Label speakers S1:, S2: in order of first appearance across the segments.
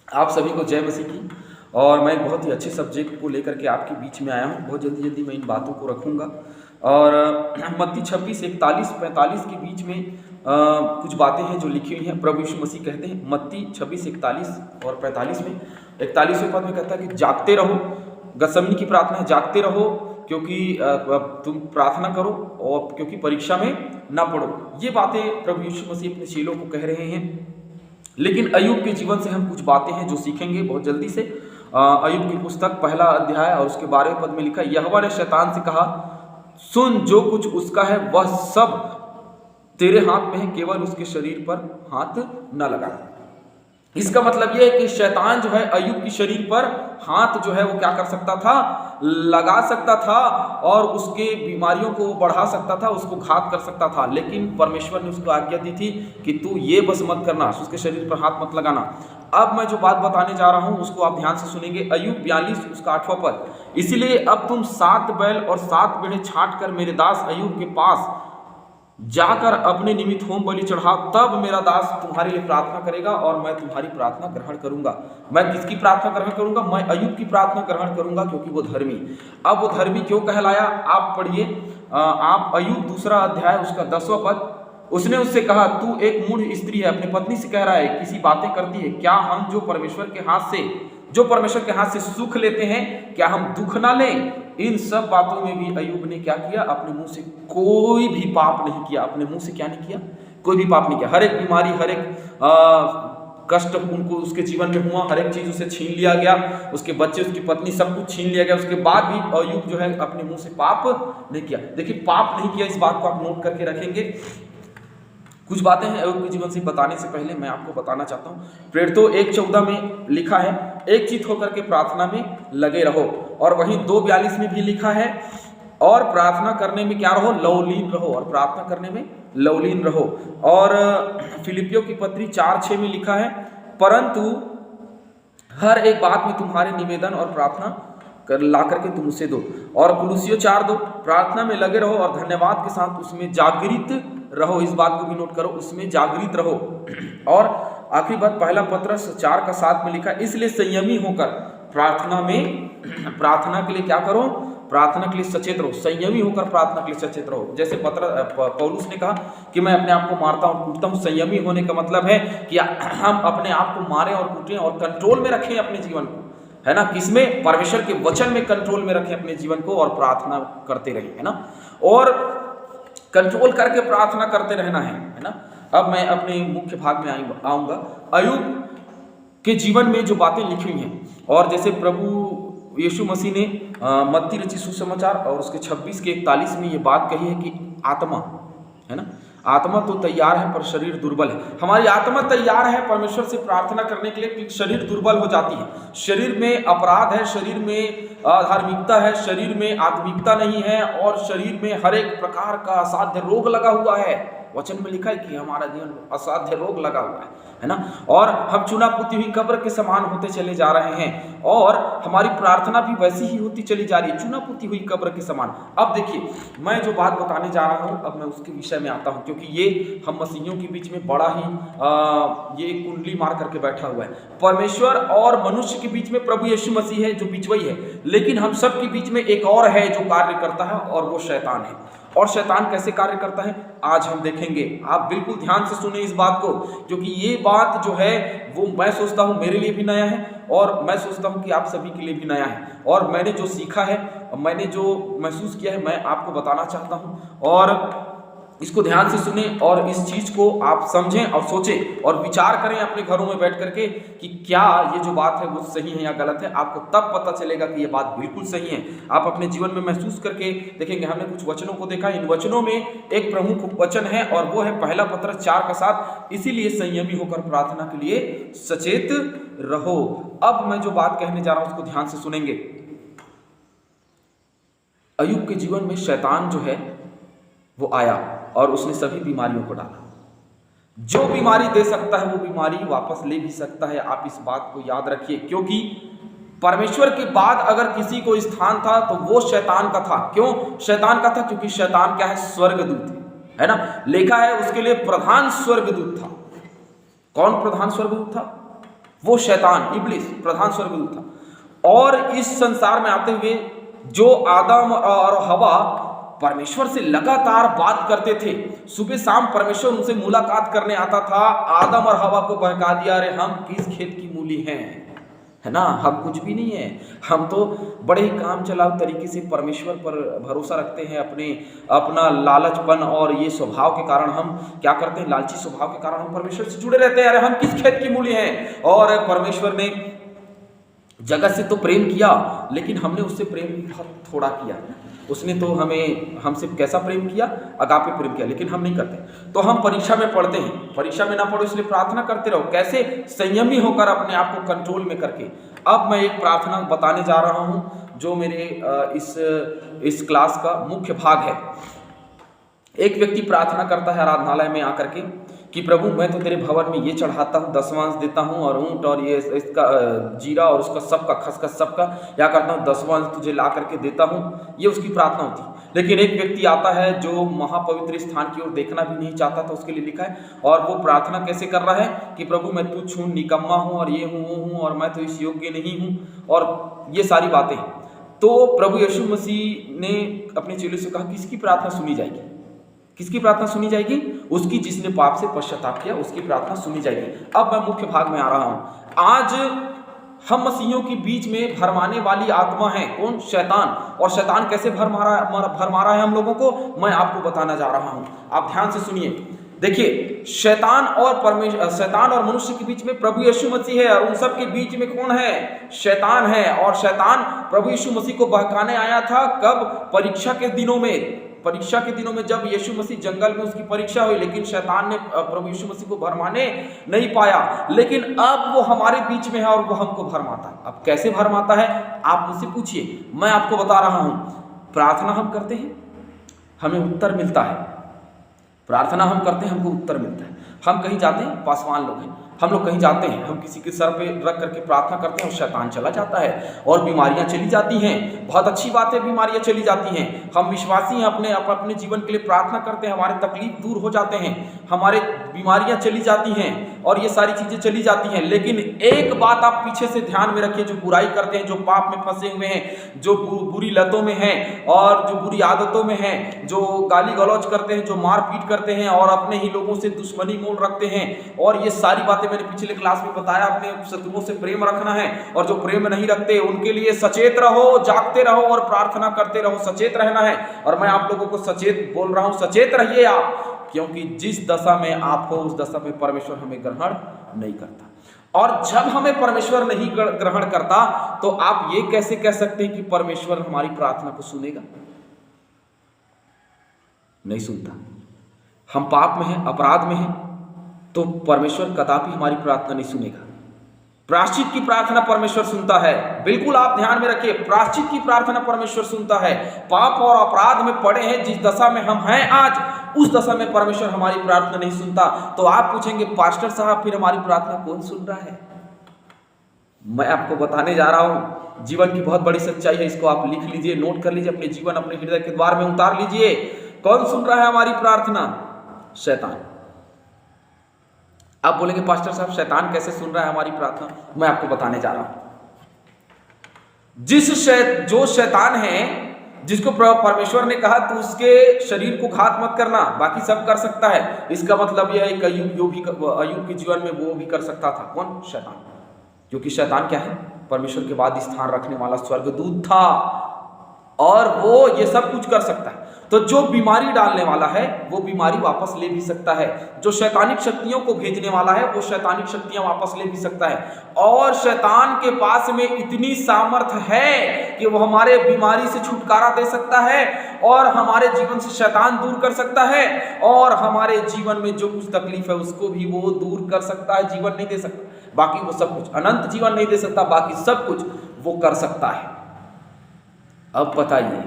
S1: आप सभी को जय मसीह की। और मैं एक बहुत ही अच्छे सब्जेक्ट को लेकर के आपके बीच में आया हूँ। बहुत जल्दी मैं इन बातों को रखूँगा। और मत्ती 26:41-45 के बीच में कुछ बातें हैं जो लिखी हुई हैं। प्रभु यीशु मसीह कहते हैं मत्ती 26:41 और 45 में, 41वें पद में कहता है कि जागते रहो। गतसमनी की प्रार्थना है, जागते रहो क्योंकि तुम प्रार्थना करो और क्योंकि परीक्षा में ना पड़ो। ये बातें प्रभु यीशु मसीह अपने चेलों को कह रहे हैं। लेकिन अय्यूब के जीवन से हम कुछ बातें हैं जो सीखेंगे बहुत जल्दी से। अय्यूब की पुस्तक 1 अध्याय और उसके 12वें पद में लिखा, यहोवा ने शैतान से कहा, सुन, जो कुछ उसका है वह सब तेरे हाथ में है, केवल उसके शरीर पर हाथ न लगा। इसका मतलब यह है कि शैतान जो है अय्यूब की शरीर पर हाथ जो है वो क्या कर सकता था, लगा सकता था और उसके बीमारियों को बढ़ा सकता था, उसको घात कर सकता था। लेकिन परमेश्वर ने उसको आज्ञा दी थी कि तू ये बस मत करना, उसके शरीर पर हाथ मत लगाना। अब मैं जो बात बताने जा रहा हूं उसको आप ध्यान से सुनेंगे। अय्यूब 42 उसका 8वां पद, इसलिए अब तुम 7 बैल और 7 भेड़ें छांट कर मेरे दास अय्यूब के पास जाकर अपने निमित्त होम बलि चढ़ाओ, तब मेरा दास तुम्हारे लिए प्रार्थना करेगा और मैं तुम्हारी प्रार्थना ग्रहण करूंगा। मैं किसकी प्रार्थना ग्रहण करूंगा? मैं अय्यूब की प्रार्थना ग्रहण करूंगा, क्योंकि वो धर्मी। अब वो धर्मी क्यों कहलाया? आप पढ़िए, आप अय्यूब 2 अध्याय उसका 10वां पद। उसने उससे कहा, तू एक मूढ़ स्त्री है, अपनी पत्नी से कह रहा है, किसी बातें करती है। क्या हम जो परमेश्वर के हाथ से सुख लेते हैं, क्या हम दुख ना लें? इन सब बातों में भी अय्यूब ने क्या किया? अपने मुंह से कोई भी पाप नहीं किया। अपने मुंह से क्या नहीं किया? कोई भी पाप नहीं किया। हर एक बीमारी, हर एक कष्ट उनको उसके जीवन में हुआ, हर एक चीज उसे छीन लिया गया, उसके बच्चे, उसकी पत्नी, सब कुछ छीन लिया गया। उसके बाद भी अय्यूब जो है अपने मुंह से पाप नहीं किया। देखिए, पाप नहीं किया, इस बात को आप नोट करके रखेंगे। कुछ बातें हैं अय्यूब के जीवन से बताने से पहले मैं आपको बताना चाहता हूँ। प्रेरितों 1:14 में लिखा है, एक चित्त होकर के प्रार्थना में लगे रहो। और वहीं 2:42 में भी लिखा है, और प्रार्थना करने में क्या रहो? लवलीन रहो। और प्रार्थना करने में लवलीन रहो। और फिलिपियों की पत्री 4:6 में लिखा है, परंतु हर एक बात में तुम्हारे निवेदन और प्रार्थना ला करके तुम उसे दो। और कुलुसियों 4:2, प्रार्थना में लगे रहो और धन्यवाद के साथ उसमें जागृत रहो। इस बात को भी नोट करो, उसमें जागृत रहो। और आखिरी बात 1 पत्रस 4:7 में लिखा, इसलिए संयमी होकर प्रार्थना के लिए क्या करो? प्रार्थना के लिए सचेत रहो। संयमी होकर प्रार्थना के लिए सचेत रहो। जैसे पौलुस ने कहा कि मैं अपने आप को मारता हूँ, कूटता हूँ। संयमी होने का मतलब है कि हम अपने आप को मारें और कूटें और कंट्रोल में रखें अपने जीवन को, है ना। किसमें? परमेश्वर के वचन में कंट्रोल में रखें अपने जीवन को और प्रार्थना करते रहें, है ना। और कंट्रोल करके प्रार्थना करते रहना है ना। अब मैं अपने मुख्य भाग में आऊंगा। अय्यूब के जीवन में जो बातें लिखी हुई हैं, और जैसे प्रभु यीशु मसीह ने मत्ती रचित सुसमाचार और उसके 26:41 में ये बात कही है कि आत्मा, है ना, आत्मा तो तैयार है पर शरीर दुर्बल है। हमारी आत्मा तैयार है परमेश्वर से प्रार्थना करने के लिए, शरीर दुर्बल हो जाती है। शरीर में अपराध है, शरीर में धार्मिकता है, शरीर में आत्मिकता नहीं है, और शरीर में हर एक प्रकार का असाध्य रोग लगा हुआ है। वचन में लिखा है कि हमारा जीवन असाध्य रोग लगा हुआ है ना। और हम चुना पुती हुई कब्र के समान होते चले जा रहे हैं, और हमारी प्रार्थना भी वैसी ही होती चली जा रही है, चुना पुती हुई कब्र के समान। अब देखिए, मैं जो बात बताने जा रहा हूं, अब मैं उसके विषय में आता हूं, क्योंकि ये हम मसीहियों के बीच में बड़ा ही ये कुंडली मार करके बैठा हुआ है। परमेश्वर और मनुष्य के बीच में प्रभु यीशु मसीह है जो बिचवई है, लेकिन हम सब के बीच में एक और है जो कार्य करता है, और वो शैतान है। और शैतान कैसे कार्य करता है आज हम देखेंगे। आप बिल्कुल ध्यान से सुने इस बात को, क्योंकि ये बात जो है वो मैं सोचता हूँ मेरे लिए भी नया है, और मैं सोचता हूँ कि आप सभी के लिए भी नया है। और मैंने जो सीखा है, मैंने जो महसूस किया है, मैं आपको बताना चाहता हूँ। और इसको ध्यान से सुने और इस चीज को आप समझें और सोचें और विचार करें अपने घरों में बैठ करके कि क्या ये जो बात है वो सही है या गलत है। आपको तब पता चलेगा कि ये बात बिल्कुल सही है। आप अपने जीवन में महसूस करके देखेंगे। हमने कुछ वचनों को देखा, इन वचनों में एक प्रमुख वचन है, और वो है 1 पत्रस 4:7, इसीलिए संयमी होकर प्रार्थना के लिए सचेत रहो। अब मैं जो बात कहने जा रहा हूं उसको ध्यान से सुनेंगे। अय्यूब के जीवन में शैतान जो है वो आया और उसने सभी बीमारियों को डाला। जो बीमारी दे सकता है वो बीमारी वापस ले भी सकता है। आप इस बात को याद रखिए, क्योंकि परमेश्वर के बाद अगर किसी को स्थान था तो वो शैतान का था। क्यों शैतान का था? क्योंकि शैतान क्या है? स्वर्गदूत है ना। लिखा है उसके लिए प्रधान स्वर्गदूत था। कौन प्रधान स्वर्गदूत था? वो शैतान इब्लिस प्रधान स्वर्गदूत था। और इस संसार में आते हुए जो आदम और हवा परमेश्वर से लगातार बात करते थे, सुबह शाम परमेश्वर उनसे मुलाकात करने आता था। आदम और हवा को बहका दिया, अरे हम किस खेत की मूली हैं, है ना, हम कुछ भी नहीं है, हम तो बड़े ही काम चलाऊ तरीके से परमेश्वर पर भरोसा रखते हैं। अपना लालचपन और ये स्वभाव के कारण हम क्या करते हैं, लालची स्वभाव के कारण हम परमेश्वर से जुड़े रहते हैं। अरे हम किस खेत की मूली हैं। और परमेश्वर ने जगत से तो प्रेम किया, लेकिन हमने उससे प्रेम बहुत थोड़ा किया। उसने तो हमसे कैसा प्रेम किया, अगापे प्रेम किया, लेकिन हम नहीं करते। तो हम परीक्षा में पढ़ते हैं, परीक्षा में ना पढ़ो इसलिए प्रार्थना करते रहो, कैसे संयमी होकर अपने आप को कंट्रोल में करके। अब मैं एक प्रार्थना बताने जा रहा हूं जो मेरे इस क्लास का मुख्य भाग है। एक व्यक्ति प्रार्थना करता है आराधनालय में आकर के कि प्रभु मैं तो तेरे भवन में ये चढ़ाता हूँ, दसवांश देता हूँ, और ऊंट और ये इसका जीरा और उसका सबका खसखस सबका क्या करता हूँ, दसवांश तुझे ला करके देता हूँ। ये उसकी प्रार्थना होती है। लेकिन एक व्यक्ति आता है जो महापवित्र स्थान की ओर देखना भी नहीं चाहता था, उसके लिए लिखा है, और वो प्रार्थना कैसे कर रहा है कि प्रभु मैं तुच्छ हूँ, निकम्मा हूँ, और ये हूँ वो हूँ, और मैं तो इस योग्य नहीं हूँ, और ये सारी बातें। तो प्रभु यीशु मसीह ने अपने चेलों से कहा किसकी प्रार्थना सुनी जाएगी, किसकी प्रार्थना सुनी जाएगी, उसकी जिसने पाप से पश्चाताप किया उसकी प्रार्थना सुनी जाएगी। अब मैं मुख्य भाग में आ रहा हूं। आज हम मसीहियों के बीच में भरमाने वाली आत्मा है कौन, शैतान। और शैतान कैसे भरमारा है हम लोगों को, मैं आपको बताना जा रहा हूं। आप ध्यान से सुनिए। देखिए, शैतान और मनुष्य के बीच में प्रभु यीशु मसीह है, और उन सब के बीच में कौन है, शैतान है। और शैतान प्रभु यीशु मसीह को बहकाने आया था कब, परीक्षा के दिनों में जब यीशु मसीह जंगल में उसकी परीक्षा हुई, लेकिन शैतान ने प्रभु यीशु मसीह को भरमाने नहीं पाया। लेकिन अब वो हमारे बीच में है और वो हमको भरमाता है। अब कैसे भरमाता है आप मुझसे पूछिए, मैं आपको बता रहा हूं। प्रार्थना हम करते हैं, हमें उत्तर मिलता है, प्रार्थना हम करते हैं, हमको उत्तर मिलता है। हम कहीं जाते हैं, पासवान लोग हैं, हम लोग कहीं जाते हैं, हम किसी के सर पे रख करके प्रार्थना करते हैं और शैतान चला जाता है और बीमारियां चली जाती हैं। बहुत अच्छी बात है, बीमारियां चली जाती हैं। हम विश्वासी हैं, अपने जीवन के लिए प्रार्थना करते हैं, हमारे तकलीफ दूर हो जाते हैं, हमारे बीमारियां चली जाती हैं और ये सारी चीजें चली जाती हैं। लेकिन एक बात आप पीछे से ध्यान में रखिए, जो बुराई करते हैं, जो पाप में फंसे हुए हैं, जो बुरी लतों में हैं और जो बुरी आदतों में हैं, जो गाली गलौज करते हैं, जो मारपीट करते हैं और अपने ही लोगों से दुश्मनी मोल रखते हैं, और ये सारी बातें मैंने पिछले क्लास में बताया, अपने शत्रुओं से प्रेम रखना है। और जो प्रेम नहीं रखते उनके लिए सचेत रहो, जागते रहो और प्रार्थना करते रहो, सचेत रहना है। और मैं आप लोगों को सचेत बोल रहा हूं, सचेत रहिए आप, क्योंकि जिस दशा में आप हो उस दशा में परमेश्वर हमें ग्रहण नहीं करता। और जब हमें परमेश्वर नहीं ग्रहण करता तो आप ये कैसे कह सकते हैं कि परमेश्वर हमारी प्रार्थना को सुनेगा? नहीं सुनता। हम पाप में हैं, अपराध में हैं, तो परमेश्वर कदापि हमारी प्रार्थना नहीं सुनेगा। प्रायश्चित की प्रार्थना परमेश्वर सुनता है, बिल्कुल आप ध्यान में रखिए, प्रायश्चित की प्रार्थना परमेश्वर सुनता है। पाप और अपराध में पड़े हैं जिस दशा में हम हैं आज, उस दशा में परमेश्वर हमारी प्रार्थना नहीं सुनता। तो आप पूछेंगे पास्टर साहब फिर हमारी प्रार्थना कौन सुन रहा है? मैं आपको बताने जा रहा हूं, जीवन की बहुत बड़ी सच्चाई है। इसको आप लिख लीजिए, नोट कर लीजिए, अपने जीवन अपने हृदय के द्वार में उतार लीजिए। कौन सुन रहा है हमारी प्रार्थना? शैतान। आप बोलेंगे पास्टर साहब शैतान कैसे सुन रहा है हमारी प्रार्थना? मैं आपको बताने जा रहा हूं। जो शैतान है, जिसको परमेश्वर ने कहा तू उसके शरीर को घात मत करना, बाकी सब कर सकता है। इसका मतलब यह है कि अय्यूब के जीवन में वो भी कर सकता था। कौन? शैतान। क्योंकि शैतान क्या है? परमेश्वर के बाद स्थान रखने वाला स्वर्गदूत था और वो ये सब कुछ कर सकता है। तो जो बीमारी डालने वाला है वो बीमारी वापस ले भी सकता है, जो शैतानिक शक्तियों को भेजने वाला है वो शैतानिक शक्तियां वापस ले भी सकता है। और शैतान के पास में इतनी सामर्थ्य है कि वो हमारे बीमारी से छुटकारा दे सकता है और हमारे जीवन से शैतान दूर कर सकता है, और हमारे जीवन में जो कुछ तकलीफ है उसको भी वो दूर कर सकता है। जीवन नहीं दे सकता, बाकी वो सब कुछ, अनंत जीवन नहीं दे सकता, बाकी सब कुछ वो कर सकता है। अब बताइए,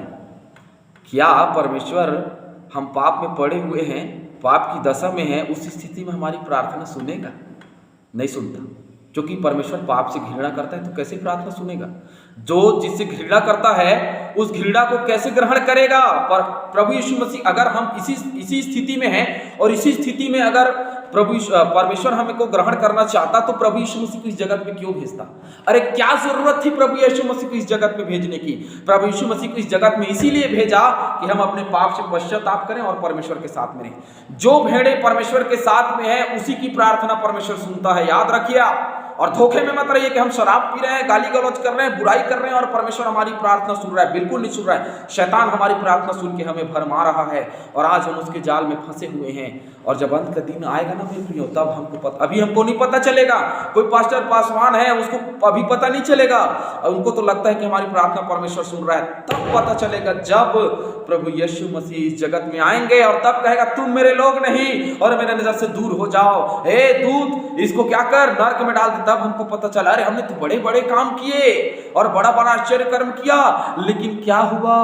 S1: क्या परमेश्वर, हम पाप में पड़े हुए हैं, पाप की दशा में हैं, उस स्थिति में हमारी प्रार्थना सुनेगा? नहीं सुनता। क्योंकि परमेश्वर पाप से घृणा करता है, तो कैसे प्रार्थना सुनेगा? जो जिससे घृणा करता है उस घृणा को कैसे ग्रहण करेगा? पर प्रभु यीशु मसीह, अगर हम इसी स्थिति में हैं और इसी स्थिति में अगर परमेश्वर हमें को ग्रहण करना चाहता तो प्रभु यीशु मसीह को इस जगत में क्यों भेजता? अरे क्या जरूरत थी प्रभु यीशु मसीह को इस जगत में भेजने की? प्रभु यीशु मसीह को इस जगत में इसीलिए भेजा कि हम अपने पाप से पश्चाताप करें और परमेश्वर के साथ में रहें। जो भेड़े परमेश्वर के साथ में है उसी की प्रार्थना परमेश्वर सुनता है, याद रखिए आप। और धोखे में मत रहिए कि हम शराब पी रहे हैं, गाली गलौज कर रहे हैं, बुराई कर रहे हैं और परमेश्वर हमारी प्रार्थना सुन रहा है। बिल्कुल नहीं सुन रहा है। शैतान हमारी प्रार्थना सुन के हमें भरमा रहा है और आज हम उसके जाल में फंसे हुए हैं। और जब अंत का दिन आएगा ना मेरे प्रियो, तब अभी हमको नहीं पता चलेगा। कोई पास्टर पासवान है, उसको अभी पता नहीं चलेगा, और उनको तो लगता है कि हमारी प्रार्थना परमेश्वर सुन रहा है। तब पता चलेगा जब प्रभु यीशु मसीह इस जगत में आएंगे और तब कहेगा तुम मेरे लोग नहीं और मेरे नजर से दूर हो जाओ। हे दूत, इसको क्या कर, नरक में डाल दे। तब हमको पता चला अरे हमने तो बड़े बड़े काम किए और बड़ा बड़ा आश्चर्य कर्म किया, लेकिन क्या हुआ?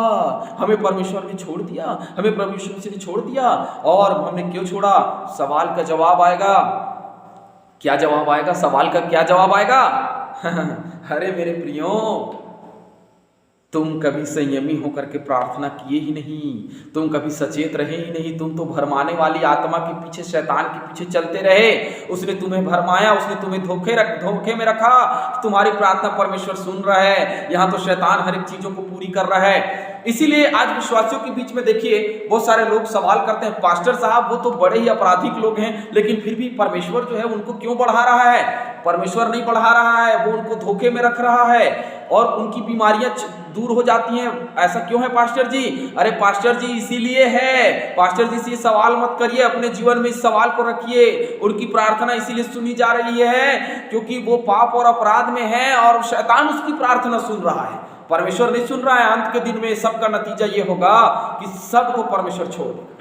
S1: हमें परमेश्वर ने छोड़ दिया, हमें प्रभु यीशु मसीह ने छोड़ दिया। और हमने क्यों छोड़ा? सवाल का जवाब आएगा। क्या जवाब आएगा? सवाल का क्या जवाब आएगा? अरे मेरे प्रियो, तुम कभी संयमी होकर के प्रार्थना किए ही नहीं, तुम कभी सचेत रहे ही नहीं। तुम तो भरमाने वाली आत्मा के पीछे, शैतान के पीछे चलते रहे। उसने तुम्हें भरमाया, उसने तुम्हें धोखे में रखा। तुम्हारी प्रार्थना परमेश्वर सुन रहा है। यहाँ तो शैतान हर एक चीजों को पूरी कर रहा है। इसीलिए आज विश्वासियों के बीच में देखिए बहुत सारे लोग सवाल करते हैं, पास्टर साहब वो तो बड़े ही अपराधिक लोग हैं, लेकिन फिर भी परमेश्वर जो है उनको क्यों बढ़ा रहा है? परमेश्वर नहीं बढ़ा रहा है, वो उनको धोखे में रख रहा है और उनकी बीमारियां दूर हो जाती हैं। ऐसा क्यों है पास्टर जी? अरे पास्टर जी इसीलिए है। पास्टर जी से ये सवाल मत करिए, अपने जीवन में इस सवाल को रखिए। उनकी प्रार्थना इसीलिए सुनी जा रही है क्योंकि वो पाप और अपराध में है और शैतान उसकी प्रार्थना सुन रहा है, परमेश्वर नहीं सुन रहा है। अंत के दिन में सबका नतीजा ये होगा कि सबको परमेश्वर छोड़ देगा।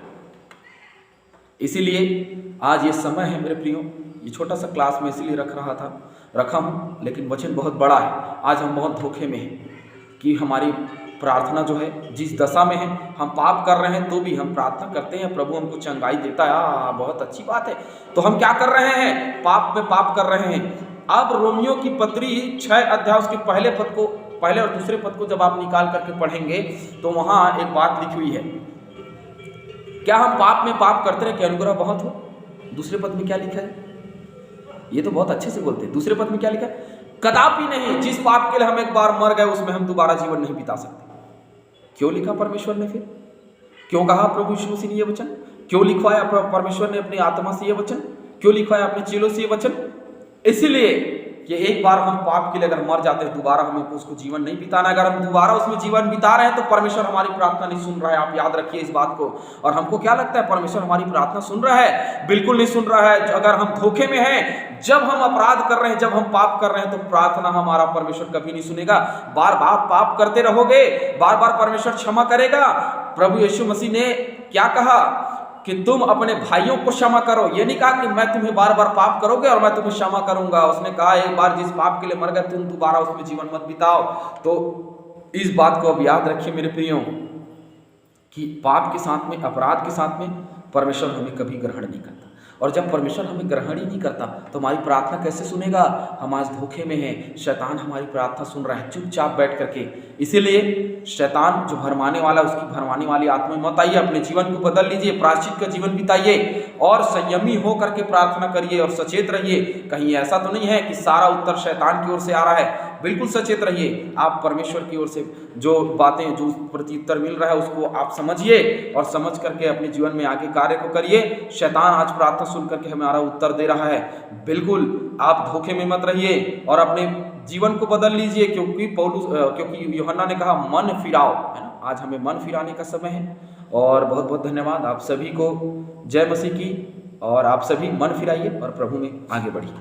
S1: इसीलिए आज ये समय है मेरे प्रियो, ये छोटा सा क्लास में इसीलिए रखा हूँ, लेकिन वचन बहुत बड़ा है। आज हम बहुत धोखे में हैं कि हमारी प्रार्थना जो है जिस दशा में है, हम पाप कर रहे हैं तो भी हम प्रार्थना करते हैं, प्रभु हमको चंगाई देता है, बहुत अच्छी बात है। तो हम क्या कर रहे हैं? पाप में पाप कर रहे हैं। अब रोमियो की पत्री 6 अध्याय उसके पहले और दूसरे पद को जब आप निकाल करके पढ़ेंगे तो वहां एक बात लिखी हुई है, क्या हम पाप में पाप करते रहे कि अनुग्रह बहुत हो? दूसरे पद में क्या लिखा है? ये तो बहुत अच्छे से बोलते हैं। दूसरे पद में क्या लिखा है? कदापि नहीं, जिस पाप के लिए हम एक बार मर गए उसमें हम दोबारा जीवन नहीं बिता सकते। क्यों लिखा परमेश्वर ने? फिर क्यों कहा प्रभु यीशु मसीह ने ये वचन? क्यों लिखवाया परमेश्वर ने अपनी आत्मा से ये वचन? क्यों लिखवाया अपने चेलों से ये वचन? इसलिए कि एक बार हम पाप के लिए अगर मर जाते हैं दोबारा हमें उसको जीवन नहीं बिताना। अगर हम दोबारा उसमें जीवन बिता रहे हैं तो परमेश्वर हमारी प्रार्थना नहीं सुन रहा है। आप याद रखिए इस बात को। और हमको क्या लगता है परमेश्वर हमारी प्रार्थना सुन रहा है? बिल्कुल नहीं सुन रहा है। अगर हम धोखे में हैं, जब हम अपराध कर रहे हैं, जब हम पाप कर रहे हैं, तो प्रार्थना हमारा परमेश्वर कभी नहीं सुनेगा। बार बार पाप करते रहोगे, बार बार परमेश्वर क्षमा करेगा। प्रभु यीशु मसीह ने क्या कहा कि तुम अपने भाइयों को क्षमा करो। ये नहीं कहा कि मैं तुम्हें बार बार पाप करोगे और मैं तुम्हें क्षमा करूंगा। उसने कहा एक बार जिस पाप के लिए मर गए तुम दोबारा उसमें जीवन मत बिताओ। तो इस बात को अब याद रखिए मेरे प्रियो कि पाप के साथ में, अपराध के साथ में परमेश्वर हमें कभी ग्रहण नहीं करता। और जब परमेश्वर हमें ग्रहण ही नहीं करता तो हमारी प्रार्थना कैसे सुनेगा? हम आज धोखे में हैं। शैतान हमारी प्रार्थना सुन रहा है चुपचाप बैठ करके। इसीलिए शैतान जो भरमाने वाला, उसकी भरमाने वाली आत्मा मत आइए। अपने जीवन को बदल लीजिए, प्रायश्चित का जीवन बिताइए और संयमी हो करके प्रार्थना करिए और सचेत रहिए। कहीं ऐसा तो नहीं है कि सारा उत्तर शैतान की ओर से आ रहा है। बिल्कुल सचेत रहिए। आप परमेश्वर की ओर से जो बातें, जो प्रत्युत्तर मिल रहा है उसको आप समझिए और समझ करके अपने जीवन में आगे कार्य को करिए। शैतान आज प्रार्थना सुन करके हमारा उत्तर दे रहा है। बिल्कुल आप धोखे में मत रहिए और अपने जीवन को बदल लीजिए, क्योंकि यूहन्ना ने कहा मन फिराओ, है ना। आज हमें मन फिराने का समय है। और बहुत बहुत धन्यवाद आप सभी को। जय मसीह की। और आप सभी मन फिराइए और प्रभु में आगे बढ़िए।